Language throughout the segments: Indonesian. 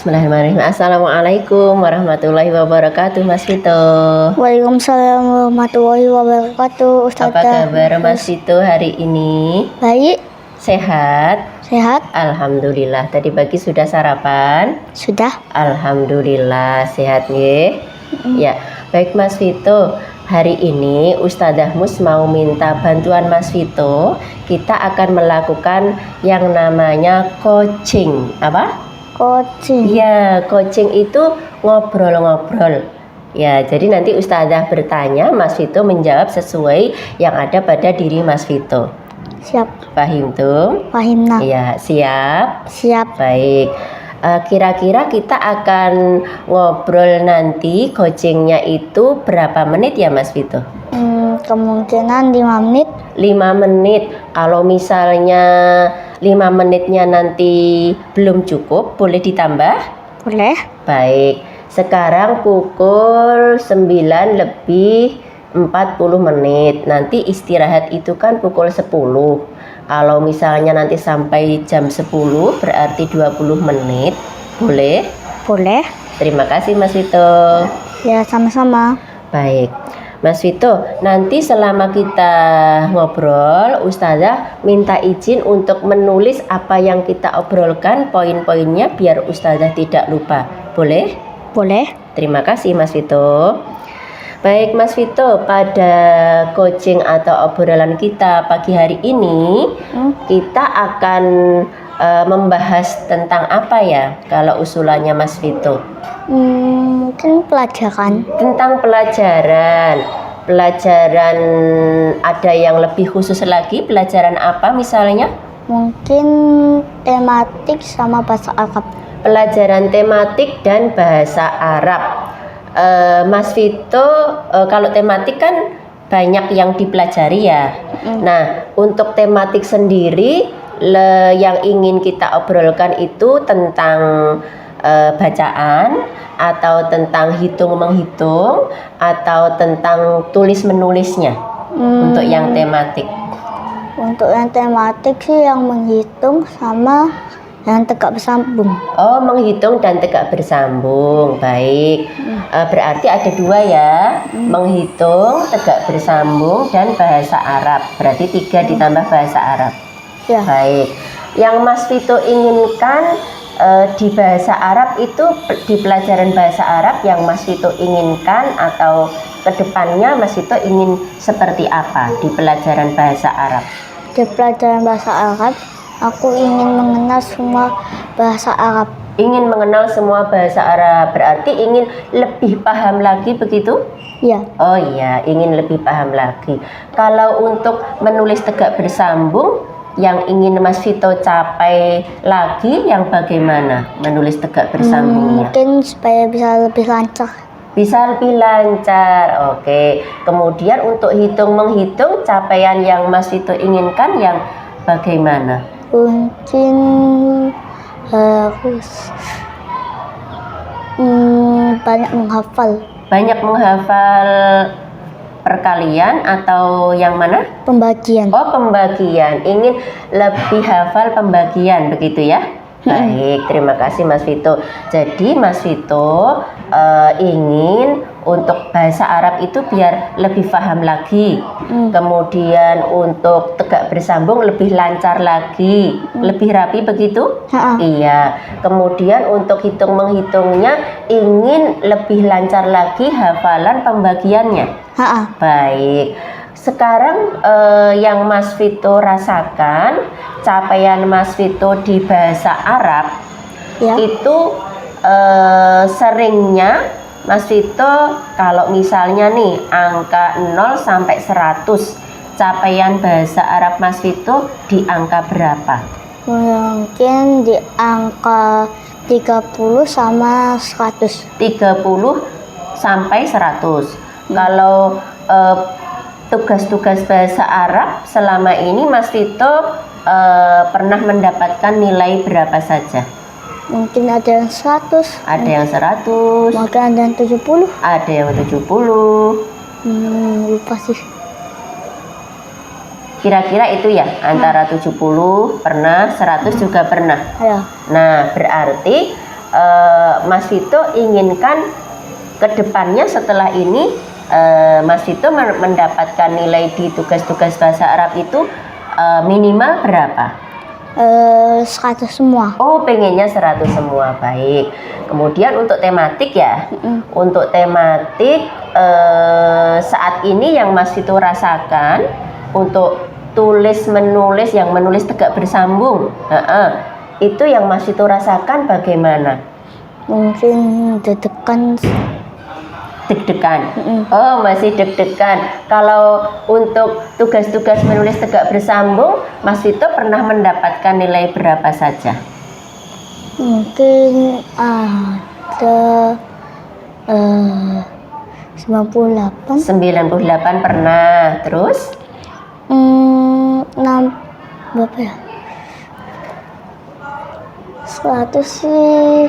Bismillahirrahmanirrahim. Assalamualaikum warahmatullahi wabarakatuh, Mas Vito. Waalaikumsalam warahmatullahi wabarakatuh. Apa Ustazah. kabar Mas Vito hari ini? Baik, Sehat? sehat? Alhamdulillah. Tadi pagi sudah sarapan? Sudah? Alhamdulillah sehat nggih. Ya, baik Mas Vito. Hari ini Ustazah Mus mau minta bantuan Mas Vito. Kita akan melakukan yang namanya coaching. Apa? Coaching. Ya, coaching itu ngobrol-ngobrol. Ya, jadi nanti Ustazah bertanya, Mas Vito menjawab sesuai yang ada pada diri Mas Vito. Siap. Paham tuh? Paham nak? Ya, siap. Siap. Baik. Kira-kira kita akan ngobrol nanti coachingnya itu berapa menit ya Mas Vito? Kemungkinan 5 menit. 5 menit. Kalau misalnya 5 menitnya nanti belum cukup, boleh ditambah? Boleh? Baik, sekarang pukul 9 lebih 40 menit. Nanti istirahat itu kan pukul 10. Kalau misalnya nanti sampai jam 10 berarti 20 menit. Boleh? Boleh. Terima kasih Mas Vito. Ya, sama-sama. Baik, Mas Vito, nanti selama kita ngobrol, Ustazah minta izin untuk menulis apa yang kita obrolkan, poin-poinnya biar Ustazah tidak lupa. Boleh? Boleh. Terima kasih Mas Vito. Baik Mas Vito, pada coaching atau obrolan kita pagi hari ini, kita akan membahas tentang apa ya kalau usulannya Mas Vito? Mungkin pelajaran. Tentang pelajaran ada yang lebih khusus lagi, pelajaran apa misalnya? Mungkin tematik sama bahasa Arab. Pelajaran tematik dan bahasa Arab. Mas Vito, kalau tematik kan banyak yang dipelajari ya. Nah, untuk tematik sendiri yang ingin kita obrolkan itu tentang bacaan atau tentang hitung-menghitung atau tentang tulis-menulisnya untuk yang tematik. Untuk yang tematik sih yang menghitung sama yang tegak bersambung. Oh, menghitung dan tegak bersambung. Baik. Berarti ada 2 ya. Menghitung, tegak bersambung dan bahasa Arab. Berarti 3 ditambah bahasa Arab. Ya. Baik. Yang Mas Vito inginkan di bahasa Arab itu, di pelajaran bahasa Arab yang Mas Vito inginkan atau kedepannya Mas Vito ingin seperti apa di pelajaran bahasa Arab? Di pelajaran bahasa Arab, aku ingin mengenal semua bahasa Arab. Ingin mengenal semua bahasa Arab, berarti ingin lebih paham lagi begitu? Ya. Oh iya, ingin lebih paham lagi. Kalau untuk menulis tegak bersambung, yang ingin Mas Vito capai lagi yang bagaimana menulis tegak bersambungnya? Mungkin supaya bisa lebih lancar. Bisa lebih lancar, oke. Kemudian untuk hitung-menghitung, capaian yang Mas Vito inginkan yang bagaimana? Mungkin harus banyak menghafal. Banyak menghafal perkalian atau yang mana? Pembagian. Oh, pembagian. Ingin lebih hafal pembagian begitu ya? Baik, terima kasih Mas Vito. Jadi Mas Vito ingin untuk bahasa Arab itu biar lebih paham lagi. Kemudian untuk tegak bersambung lebih lancar lagi, lebih rapi begitu? Iya. Kemudian untuk hitung-menghitungnya ingin lebih lancar lagi hafalan pembagiannya. Baik. Sekarang yang Mas Vito rasakan, capaian Mas Vito di bahasa Arab Ya. itu seringnya Mas Vito kalau misalnya nih angka 0 sampai 100, capaian bahasa Arab Mas Vito di angka berapa? Mungkin di angka 30 sama 100. 30 sampai 100. Kalau tugas-tugas bahasa Arab selama ini Mas Vito pernah mendapatkan nilai berapa saja? Mungkin ada yang 100. Ada yang 100. Mungkin ada yang 70. Ada yang 70. Lupa sih. Kira-kira itu ya, antara 70 pernah, 100 juga pernah. Ya. Nah, berarti Mas Vito inginkan kedepannya setelah ini Mas Vito mendapatkan nilai di tugas-tugas bahasa Arab itu minimal berapa? 100 semua. Oh, pengennya 100 semua, baik. Kemudian untuk tematik ya, untuk tematik saat ini yang Mas Vito rasakan untuk tulis menulis yang menulis tegak bersambung, itu yang Mas Vito rasakan bagaimana? Mungkin deg-degan. Deg-degan. Oh, masih deg-degan. Kalau untuk tugas-tugas menulis tegak bersambung, Mas Vito pernah mendapatkan nilai berapa saja? Mungkin ada 98. 98 pernah. Terus? 6 berapa ya? 100 sih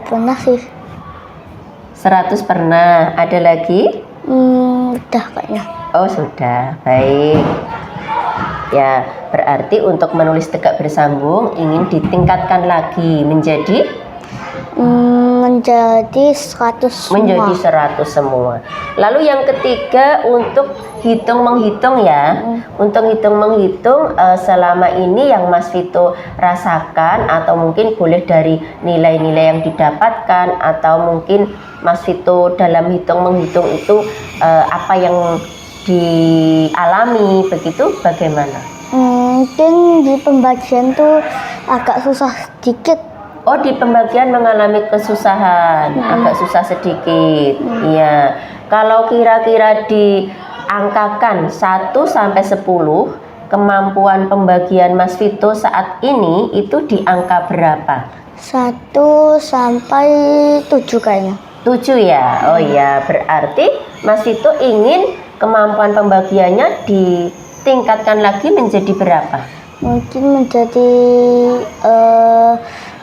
pernah sih. 100 pernah. Ada lagi? Udah kayaknya. Oh, sudah. Baik. Ya, berarti untuk menulis tegak bersambung ingin ditingkatkan lagi menjadi 100 semua. menjadi 100 semua. Lalu yang ketiga untuk hitung-menghitung ya. Untuk hitung-menghitung selama ini yang Mas Vito rasakan atau mungkin boleh dari nilai-nilai yang didapatkan atau mungkin Mas Vito dalam hitung-menghitung itu apa yang dialami begitu bagaimana? Mungkin di pembagian tuh agak susah sedikit. Oh, di pembagian mengalami kesusahan, agak susah sedikit. Iya. Kalau kira-kira diangkakan 1 sampai 10, kemampuan pembagian Mas Vito saat ini itu di angka berapa? 1 sampai 7 kayaknya. 7 ya. Oh iya, berarti Mas Vito ingin kemampuan pembagiannya ditingkatkan lagi menjadi berapa? Mungkin menjadi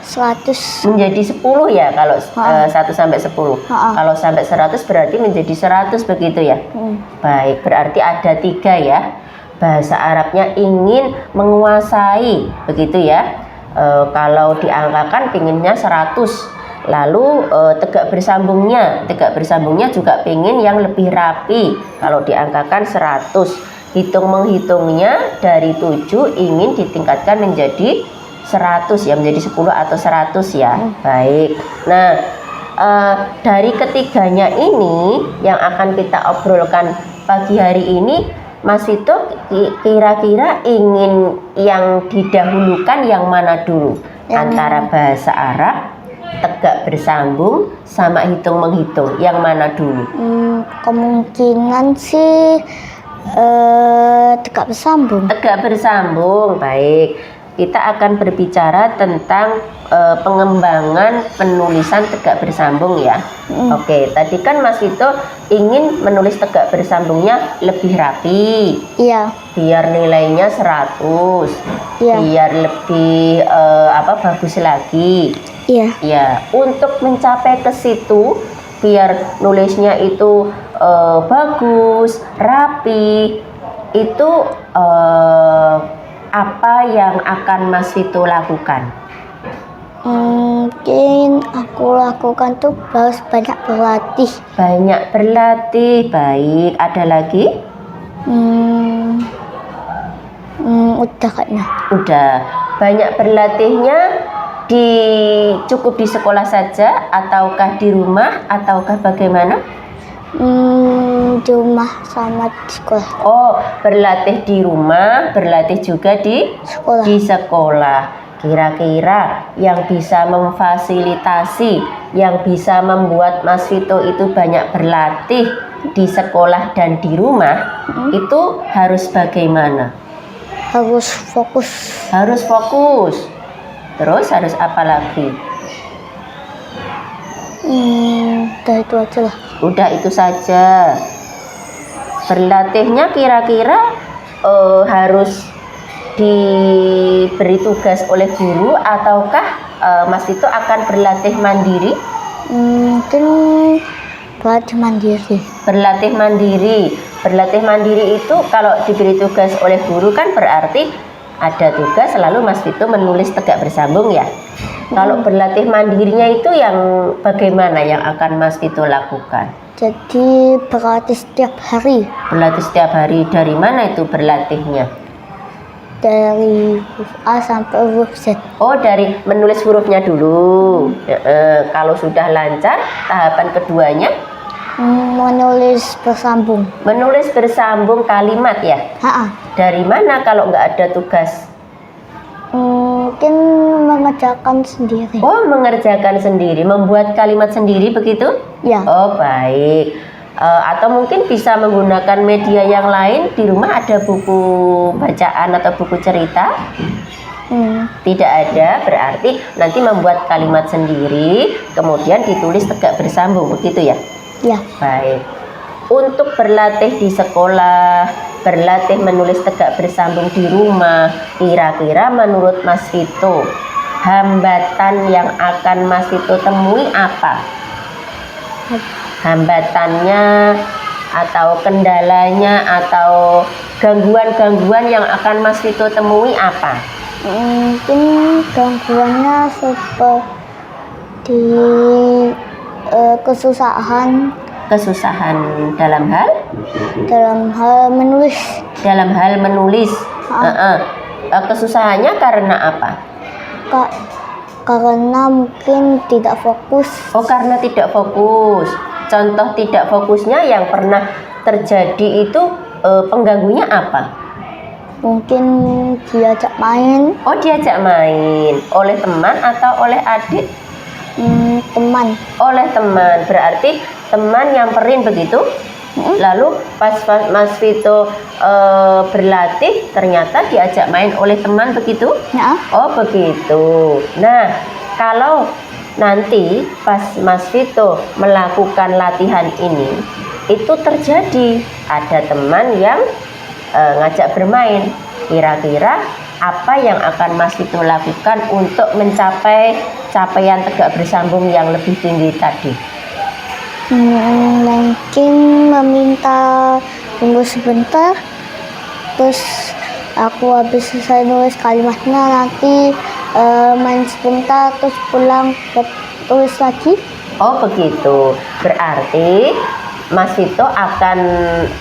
100. Menjadi 10 ya kalau 1 sampai 10. Kalau sampai 100 berarti menjadi 100 begitu ya. Baik, berarti ada 3 ya. Bahasa Arabnya ingin menguasai begitu ya. Kalau diangkakan pinginnya 100. Lalu tegak bersambungnya juga pingin yang lebih rapi. Kalau diangkakan 100. Hitung-menghitungnya dari 7 ingin ditingkatkan menjadi 100 ya, menjadi 10 atau 100 ya. Baik. Nah, dari ketiganya ini yang akan kita obrolkan pagi hari ini, Mas Vito kira-kira ingin yang didahulukan yang mana dulu? Antara bahasa Arab, tegak bersambung, sama hitung-menghitung. Yang mana dulu? Kemungkinan sih tegak bersambung. Tegak bersambung, baik. Kita akan berbicara tentang pengembangan penulisan tegak bersambung ya. Oke, tadi kan Mas Vito ingin menulis tegak bersambungnya lebih rapi. Iya. Biar nilainya 100. Iya. Biar lebih bagus lagi. Iya. Ya, untuk mencapai ke situ biar nulisnya itu bagus, rapi, itu apa yang akan Mas Vito lakukan? Mungkin aku lakukan tuh harus banyak berlatih. Banyak berlatih, baik. Ada lagi? Udah kayaknya. Udah. Banyak berlatihnya cukup di sekolah saja ataukah di rumah ataukah bagaimana? Di rumah sama di sekolah. Oh, berlatih di rumah, berlatih juga di Sekolah. di sekolah. Kira-kira yang bisa memfasilitasi, yang bisa membuat Mas Vito itu banyak berlatih di sekolah dan di rumah, itu harus bagaimana? Harus fokus. Harus fokus. Terus harus apa lagi? Udah itu aja lah. Udah itu saja. Berlatihnya kira-kira harus diberi tugas oleh guru ataukah Mas Vito akan berlatih mandiri? Mungkin berlatih mandiri. Berlatih mandiri. Berlatih mandiri itu kalau diberi tugas oleh guru kan berarti ada tugas selalu Mas Vito menulis tegak bersambung ya. Kalau berlatih mandirinya itu yang bagaimana yang akan Mas Vito lakukan? Jadi berlatih setiap hari Berlatih setiap hari, dari mana itu berlatihnya? dari huruf A sampai huruf Z. Oh, dari menulis hurufnya dulu. Kalau sudah lancar, tahapan keduanya Menulis bersambung. menulis bersambung kalimat ya. Dari mana kalau nggak ada tugas? Mungkin mengerjakan sendiri. Oh, mengerjakan sendiri, membuat kalimat sendiri begitu? Ya. Oh, baik. Atau mungkin bisa menggunakan media yang lain. Di rumah ada buku bacaan atau buku cerita? Tidak ada, berarti nanti membuat kalimat sendiri, kemudian ditulis tegak bersambung, begitu ya? Ya. Baik. Untuk berlatih di sekolah, berlatih menulis tegak bersambung di rumah, kira-kira menurut Mas Vito, hambatan yang akan Mas Vito temui apa? Hambatannya atau kendalanya atau gangguan-gangguan yang akan Mas Vito temui apa? Mungkin gangguannya seperti kesusahan Kesusahan dalam hal menulis. dalam hal menulis. Kesusahannya karena apa? Karena mungkin tidak fokus. Oh, karena tidak fokus. Contoh tidak fokusnya yang pernah terjadi itu pengganggunya apa? Mungkin diajak main. Oh, diajak main oleh teman atau oleh adik? Teman. Oleh teman, berarti teman nyamperin begitu. Lalu pas Mas Vito berlatih ternyata diajak main oleh teman begitu? Ya. Oh, begitu. Nah, kalau nanti pas Mas Vito melakukan latihan ini, itu terjadi ada teman yang ngajak bermain, kira-kira apa yang akan Mas Vito lakukan untuk mencapai capaian tegak bersambung yang lebih tinggi tadi? Mungkin meminta tunggu sebentar, terus aku habis selesai nulis kalimatnya nanti main sebentar terus pulang tulis lagi. Oh, begitu. Berarti Mas Vito akan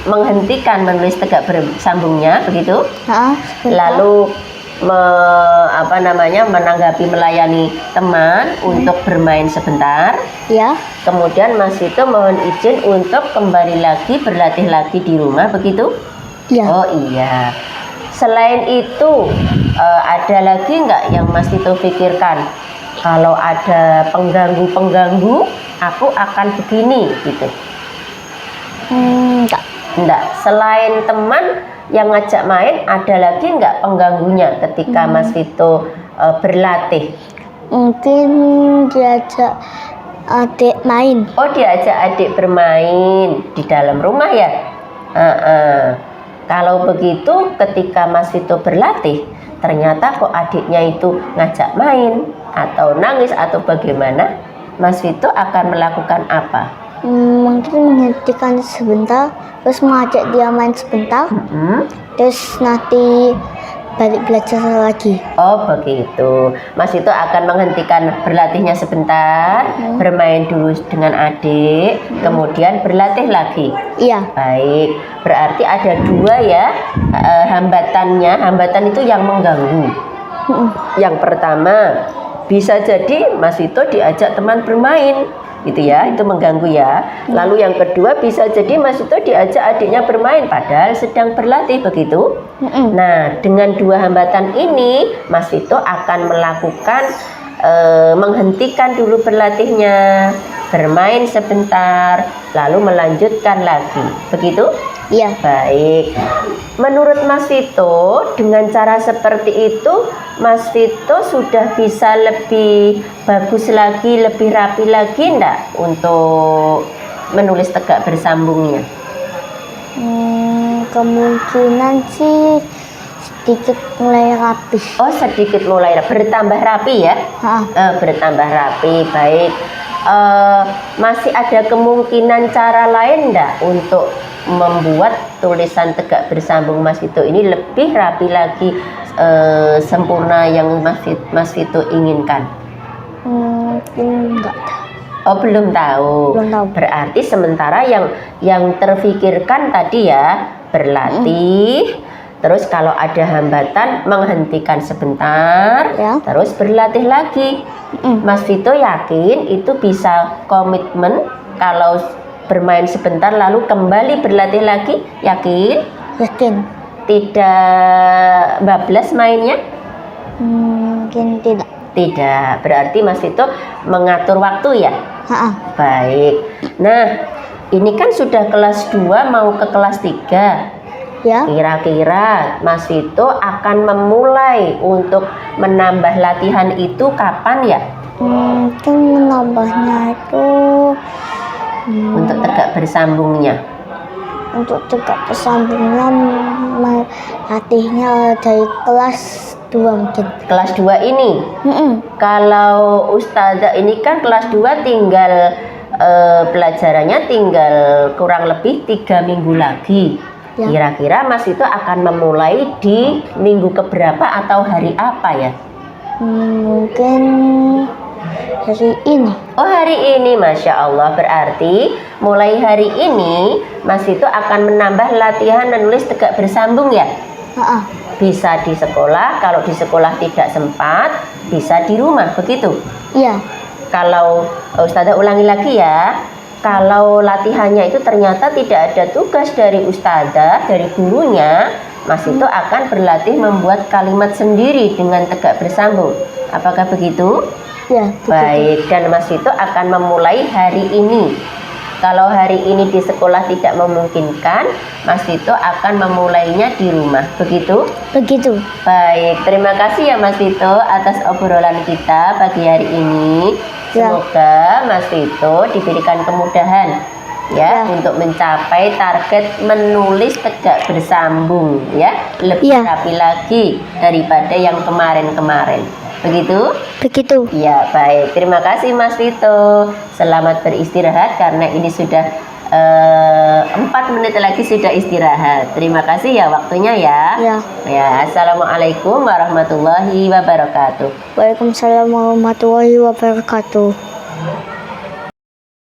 menghentikan menulis tegak bersambungnya begitu? Sebentar. Lalu menanggapi melayani teman untuk bermain sebentar. Ya. Kemudian Mas Vito mohon izin untuk kembali lagi berlatih lagi di rumah begitu? Ya. Oh iya. Selain itu ada lagi nggak yang Mas Vito pikirkan? Kalau ada pengganggu-pengganggu, aku akan begini gitu. Enggak. Selain teman yang ngajak main, ada lagi nggak pengganggunya ketika Mas Vito berlatih? Mungkin diajak adik main. Oh, diajak adik bermain di dalam rumah ya? Kalau begitu ketika Mas Vito berlatih, ternyata kok adiknya itu ngajak main atau nangis atau bagaimana, Mas Vito akan melakukan apa? Mungkin menghentikan sebentar, terus mengajak dia main sebentar, terus nanti balik belajar lagi. Oh, begitu. Mas Vito akan menghentikan berlatihnya sebentar, bermain dulu dengan adik, kemudian berlatih lagi. Iya. Baik, berarti ada dua ya hambatannya. Hambatan itu yang mengganggu. Yang pertama, bisa jadi Mas Vito diajak teman bermain, gitu ya, itu mengganggu ya. Lalu yang kedua, bisa jadi Mas Vito diajak adiknya bermain padahal sedang berlatih begitu. Nah, dengan dua hambatan ini Mas Vito akan melakukan menghentikan dulu berlatihnya, bermain sebentar, lalu melanjutkan lagi begitu. Iya. Baik. Menurut Mas Vito, dengan cara seperti itu, Mas Vito sudah bisa lebih bagus lagi, lebih rapi lagi enggak untuk menulis tegak bersambungnya? Kemungkinan sih sedikit mulai rapi. Oh, sedikit mulai bertambah rapi ya? Bertambah rapi, baik. masih ada kemungkinan cara lain enggak untuk membuat tulisan tegak bersambung Mas Vito ini lebih rapi lagi, sempurna yang Mas Vito inginkan? Enggak. Oh, belum tahu. Belum tahu. Berarti sementara yang terfikirkan tadi ya berlatih, terus kalau ada hambatan menghentikan sebentar, Ya. terus berlatih lagi. Mas Vito yakin itu bisa komitmen kalau bermain sebentar lalu kembali berlatih lagi? Yakin? Yakin? Tidak bablas mainnya? Mungkin tidak. Tidak. Berarti Mas Vito mengatur waktu ya? Baik. Nah, ini kan sudah kelas 2 mau ke kelas 3. Ya. Kira-kira Mas Vito akan memulai untuk menambah latihan itu kapan ya? Mungkin menambahnya itu Untuk tegak bersambungnya. untuk tegak bersambungnya latihnya dari kelas 2 mungkin. Kelas 2 ini. Kalau Ustazah ini kan kelas 2 tinggal pelajarannya tinggal kurang lebih 3 minggu lagi. Ya. Kira-kira Mas Vito akan memulai di minggu keberapa atau hari apa ya? Mungkin hari ini. Oh, hari ini, Masya Allah. Berarti mulai hari ini Mas Vito akan menambah latihan menulis tegak bersambung ya? Bisa di sekolah, kalau di sekolah tidak sempat bisa di rumah, begitu? Iya. Kalau Ustazah ulangi lagi ya, kalau latihannya itu ternyata tidak ada tugas dari Ustazah, dari gurunya, Mas Vito akan berlatih membuat kalimat sendiri dengan tegak bersambung. Apakah begitu? Ya. Baik, dan Mas Vito akan memulai hari ini. Kalau hari ini di sekolah tidak memungkinkan, Mas Vito akan memulainya di rumah. Begitu? Begitu. Baik, terima kasih ya Mas Vito atas obrolan kita pagi hari ini. Ya. Semoga Mas Vito diberikan kemudahan ya untuk mencapai target menulis tegak bersambung ya, lebih Ya. rapi lagi daripada yang kemarin-kemarin. Begitu? Begitu. Ya, baik. Terima kasih Mas Vito. Selamat beristirahat karena ini sudah 4 menit lagi sudah istirahat. Terima kasih ya waktunya ya. Ya. Ya, Assalamualaikum warahmatullahi wabarakatuh. Waalaikumsalam warahmatullahi wabarakatuh.